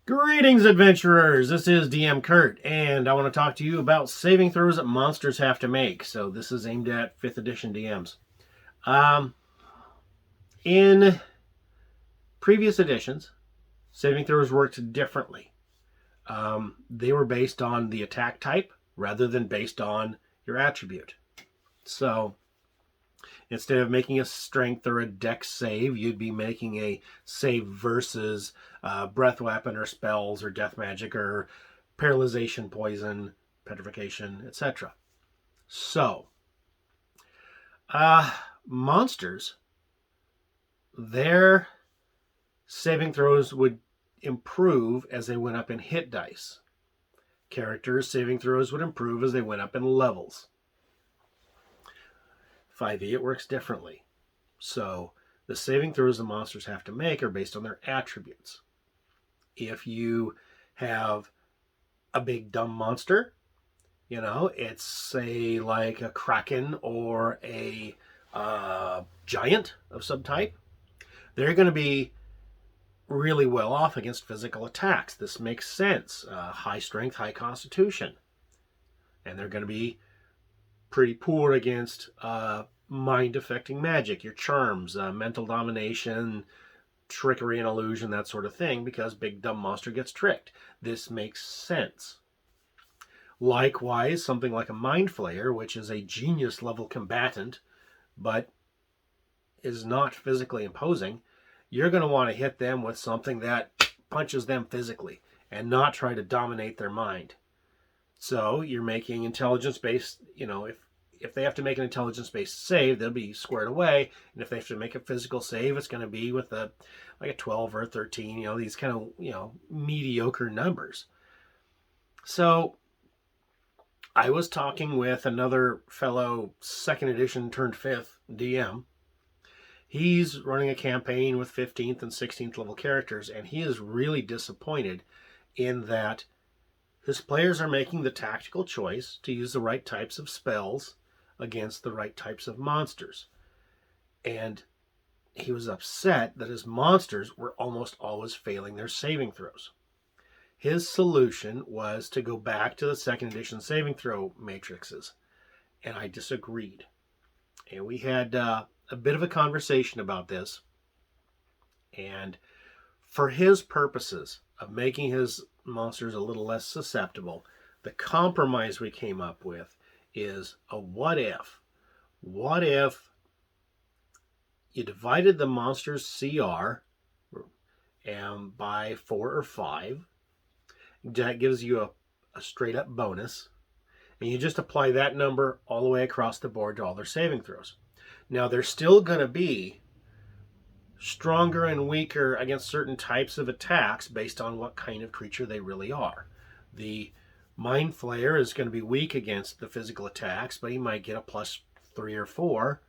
Greetings, adventurers! This is DM Kurt, and I want to talk to you about saving throws that monsters have to make. So this is aimed at 5th edition DMs. In previous editions, saving throws worked differently. They were based on the attack type rather than based on your attribute. So instead of making a strength or a dex save, you'd be making a save versus breath weapon or spells or death magic or paralyzation, poison, petrification, etc. So, monsters, their saving throws would improve as they went up in hit dice. Characters' saving throws would improve as they went up in levels. 5e, it works differently. So the saving throws the monsters have to make are based on their attributes. If you have a big dumb monster, it's say like a kraken or a giant of some type, they're going to be really well off against physical attacks. This makes sense. High strength, high constitution. And they're going to be pretty poor against mind-affecting magic, your charms, mental domination, trickery and illusion, that sort of thing, because big dumb monster gets tricked. This makes sense. Likewise, something like a mind flayer, which is a genius level combatant, but is not physically imposing, you're going to want to hit them with something that punches them physically and not try to dominate their mind. So you're making intelligence-based, if they have to make an intelligence-based save, they'll be squared away. And if they have to make a physical save, it's going to be with a 12 or a 13, these kind of, mediocre numbers. So I was talking with another fellow 2nd edition turned 5th DM. He's running a campaign with 15th and 16th level characters, and he is really disappointed in that his players are making the tactical choice to use the right types of spells against the right types of monsters. And he was upset that his monsters were almost always failing their saving throws. His solution was to go back to the 2nd edition saving throw matrices, and I disagreed. And we had a bit of a conversation about this, and for his purposes of making his monsters a little less susceptible, the compromise we came up with is a what if. What if you divided the monster's CR by 4 or 5? That gives you a straight up bonus, and you just apply that number all the way across the board to all their saving throws. Now, they're still going to be stronger and weaker against certain types of attacks based on what kind of creature they really are. The Mind Flayer is going to be weak against the physical attacks, but he might get a +3 or 4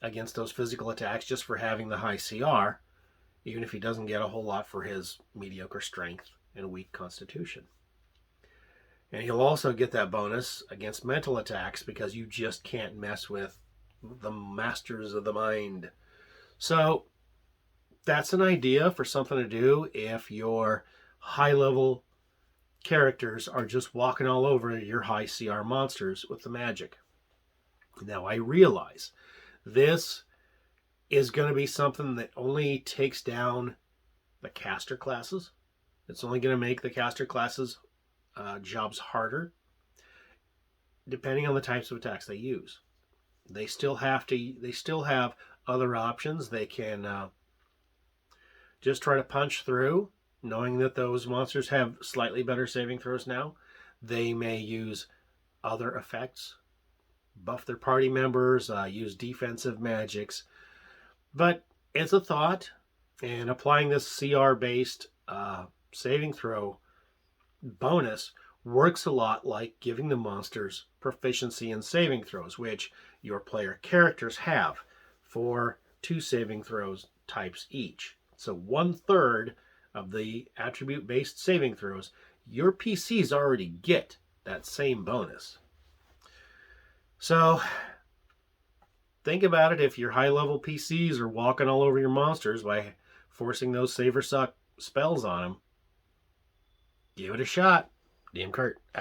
against those physical attacks just for having the high CR, even if he doesn't get a whole lot for his mediocre strength and weak constitution. And he'll also get that bonus against mental attacks because you just can't mess with the masters of the mind. So that's an idea for something to do if your high-level characters are just walking all over your high CR monsters with the magic. Now, I realize this is going to be something that only takes down the caster classes. It's only going to make the caster classes jobs harder, depending on the types of attacks they use. They still have other options. They can just try to punch through, knowing that those monsters have slightly better saving throws now. They may use other effects, buff their party members, use defensive magics. But it's a thought, and applying this CR-based saving throw bonus works a lot like giving the monsters proficiency in saving throws, which your player characters have for 2 saving throws types each. So 1/3 of the attribute-based saving throws, your PCs already get that same bonus. So think about it. If your high-level PCs are walking all over your monsters by forcing those save or suck spells on them, Give it a shot. DM Kurt out.